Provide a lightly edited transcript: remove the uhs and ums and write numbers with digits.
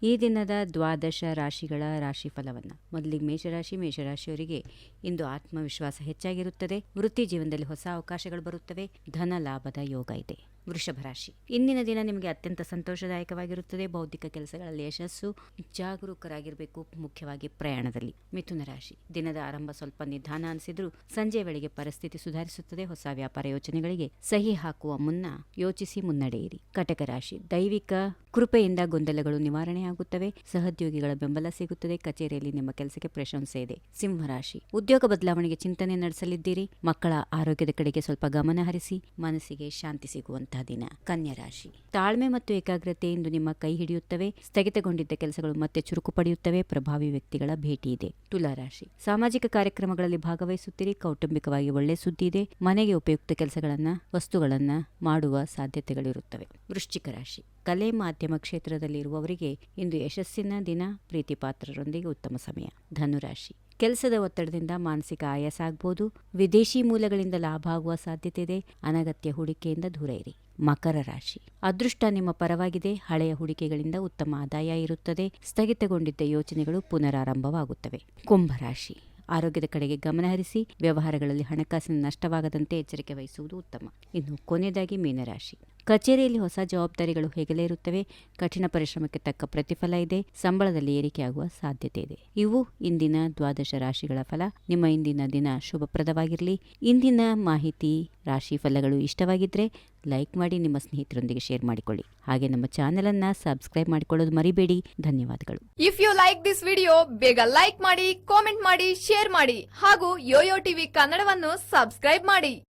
ಈ ದಿನದ ದ್ವಾದಶ ರಾಶಿಗಳ ರಾಶಿ ಫಲವನ್ನು ಮೊದಲಿಗೆ ಮೇಷರಾಶಿಯವರಿಗೆ ಇಂದು ಆತ್ಮವಿಶ್ವಾಸ ಹೆಚ್ಚಾಗಿರುತ್ತದೆ. ವೃತ್ತಿ ಜೀವನದಲ್ಲಿ ಹೊಸ ಅವಕಾಶಗಳು ಬರುತ್ತವೆ. ಧನ ಲಾಭದ ಯೋಗ ಇದೆ. ವೃಷಭ ರಾಶಿ, ಇಂದಿನ ದಿನ ನಿಮಗೆ ಅತ್ಯಂತ ಸಂತೋಷದಾಯಕವಾಗಿರುತ್ತದೆ. ಬೌದ್ಧಿಕ ಕೆಲಸಗಳಲ್ಲಿ ಯಶಸ್ಸು. ಜಾಗರೂಕರಾಗಿರಬೇಕು, ಮುಖ್ಯವಾಗಿ ಪ್ರಯಾಣದಲ್ಲಿ. ಮಿಥುನ ರಾಶಿ, ದಿನದ ಆರಂಭ ಸ್ವಲ್ಪ ನಿಧಾನ ಅನಿಸಿದ್ರೂ ಸಂಜೆ ವೇಳೆಗೆ ಪರಿಸ್ಥಿತಿ ಸುಧಾರಿಸುತ್ತದೆ. ಹೊಸ ವ್ಯಾಪಾರ ಯೋಜನೆಗಳಿಗೆ ಸಹಿ ಹಾಕುವ ಮುನ್ನ ಯೋಚಿಸಿ ಮುನ್ನಡೆಯಿರಿ. ಕಟಕ ರಾಶಿ, ದೈವಿಕ ಕೃಪೆಯಿಂದ ಗೊಂದಲಗಳು ನಿವಾರಣೆಯಾಗುತ್ತವೆ. ಸಹೋದ್ಯೋಗಿಗಳ ಬೆಂಬಲ ಸಿಗುತ್ತದೆ. ಕಚೇರಿಯಲ್ಲಿ ನಿಮ್ಮ ಕೆಲಸಕ್ಕೆ ಪ್ರಶಂಸೆ ಇದೆ. ಸಿಂಹರಾಶಿ, ಉದ್ಯೋಗ ಬದಲಾವಣೆಗೆ ಚಿಂತನೆ ನಡೆಸಲಿದ್ದೀರಿ. ಮಕ್ಕಳ ಆರೋಗ್ಯದ ಕಡೆಗೆ ಸ್ವಲ್ಪ ಗಮನ ಹರಿಸಿ. ಮನಸ್ಸಿಗೆ ಶಾಂತಿ ಸಿಗುವಂತಹ ದಿನ. ಕನ್ಯಾ ರಾಶಿ, ತಾಳ್ಮೆ ಮತ್ತು ಏಕಾಗ್ರತೆಯಿಂದ ನಿಮ್ಮ ಕೈ ಹಿಡಿಯುತ್ತವೆ. ಸ್ಥಗಿತಗೊಂಡಿದ್ದ ಕೆಲಸಗಳು ಮತ್ತೆ ಚುರುಕು ಪಡೆಯುತ್ತವೆ. ಪ್ರಭಾವಿ ವ್ಯಕ್ತಿಗಳ ಭೇಟಿ ಇದೆ. ತುಲಾ ರಾಶಿ, ಸಾಮಾಜಿಕ ಕಾರ್ಯಕ್ರಮಗಳಲ್ಲಿ ಭಾಗವಹಿಸುತ್ತೀರಿ. ಕೌಟುಂಬಿಕವಾಗಿ ಒಳ್ಳೆ ಸುದ್ದಿ ಇದೆ. ಮನೆಗೆ ಉಪಯುಕ್ತ ವಸ್ತುಗಳನ್ನ ಮಾಡುವ ಸಾಧ್ಯತೆಗಳಿರುತ್ತವೆ. ವೃಶ್ಚಿಕ ರಾಶಿ, ಕಲೆ ಮಾಧ್ಯಮ ಕ್ಷೇತ್ರದಲ್ಲಿರುವವರಿಗೆ ಇಂದು ಯಶಸ್ಸಿನ ದಿನ. ಪ್ರೀತಿ ಪಾತ್ರರೊಂದಿಗೆ ಉತ್ತಮ ಸಮಯ. ಧನುರಾಶಿ, ಕೆಲಸದ ಒತ್ತಡದಿಂದ ಮಾನಸಿಕ ಆಯಾಸ ಆಗಬಹುದು. ವಿದೇಶಿ ಮೂಲಗಳಿಂದ ಲಾಭ ಆಗುವ ಸಾಧ್ಯತೆ ಇದೆ. ಅನಗತ್ಯ ಹೂಡಿಕೆಯಿಂದ ದೂರ ಇರಿ. ಮಕರ ರಾಶಿ, ಅದೃಷ್ಟ ನಿಮ್ಮ ಪರವಾಗಿದೆ. ಹಳೆಯ ಹೂಡಿಕೆಗಳಿಂದ ಉತ್ತಮ ಆದಾಯ ಇರುತ್ತದೆ. ಸ್ಥಗಿತಗೊಂಡಿದ್ದ ಯೋಚನೆಗಳು ಪುನರಾರಂಭವಾಗುತ್ತವೆ. ಕುಂಭರಾಶಿ, ಆರೋಗ್ಯದ ಕಡೆಗೆ ಗಮನ ಹರಿಸಿ. ವ್ಯವಹಾರಗಳಲ್ಲಿ ಹಣಕಾಸಿನ ನಷ್ಟವಾಗದಂತೆ ಎಚ್ಚರಿಕೆ ವಹಿಸುವುದು ಉತ್ತಮ. ಇನ್ನು ಕೊನೆಯದಾಗಿ ಮೀನರಾಶಿ, ಕಚೇರಿಯಲ್ಲಿ ಹೊಸ ಜವಾಬ್ದಾರಿಗಳು ಹೇಗಲೇ ಇರುತ್ತವೆ. ಕಠಿಣ ಪರಿಶ್ರಮಕ್ಕೆ ತಕ್ಕ ಪ್ರತಿಫಲ ಇದೆ. ಸಂಬಳದಲ್ಲಿ ಏರಿಕೆಯಾಗುವ ಸಾಧ್ಯತೆ ಇದೆ. ಇವು ಇಂದಿನ ದ್ವಾದಶ ರಾಶಿಗಳ ಫಲ. ನಿಮ್ಮ ಇಂದಿನ ದಿನ ಶುಭಪ್ರದವಾಗಿರಲಿ. ಇಂದಿನ ಮಾಹಿತಿ ರಾಶಿ ಫಲಗಳು ಇಷ್ಟವಾಗಿದ್ದರೆ ಲೈಕ್ ಮಾಡಿ, ನಿಮ್ಮ ಸ್ನೇಹಿತರೊಂದಿಗೆ ಶೇರ್ ಮಾಡಿಕೊಳ್ಳಿ. ಹಾಗೆ ನಮ್ಮ ಚಾನೆಲ್ ಅನ್ನ ಸಬ್ಸ್ಕ್ರೈಬ್ ಮಾಡಿಕೊಳ್ಳೋದು ಮರಿಬೇಡಿ. ಧನ್ಯವಾದಗಳು. If you like this video, ಬೇಗ ಲೈಕ್ ಮಾಡಿ, ಕಾಮೆಂಟ್ ಮಾಡಿ, ಶೇರ್ ಮಾಡಿ ಹಾಗೂ ಯೋಯೋ ಟಿವಿ ಕನ್ನಡವನ್ನು ಸಬ್ಸ್ಕ್ರೈಬ್ ಮಾಡಿ.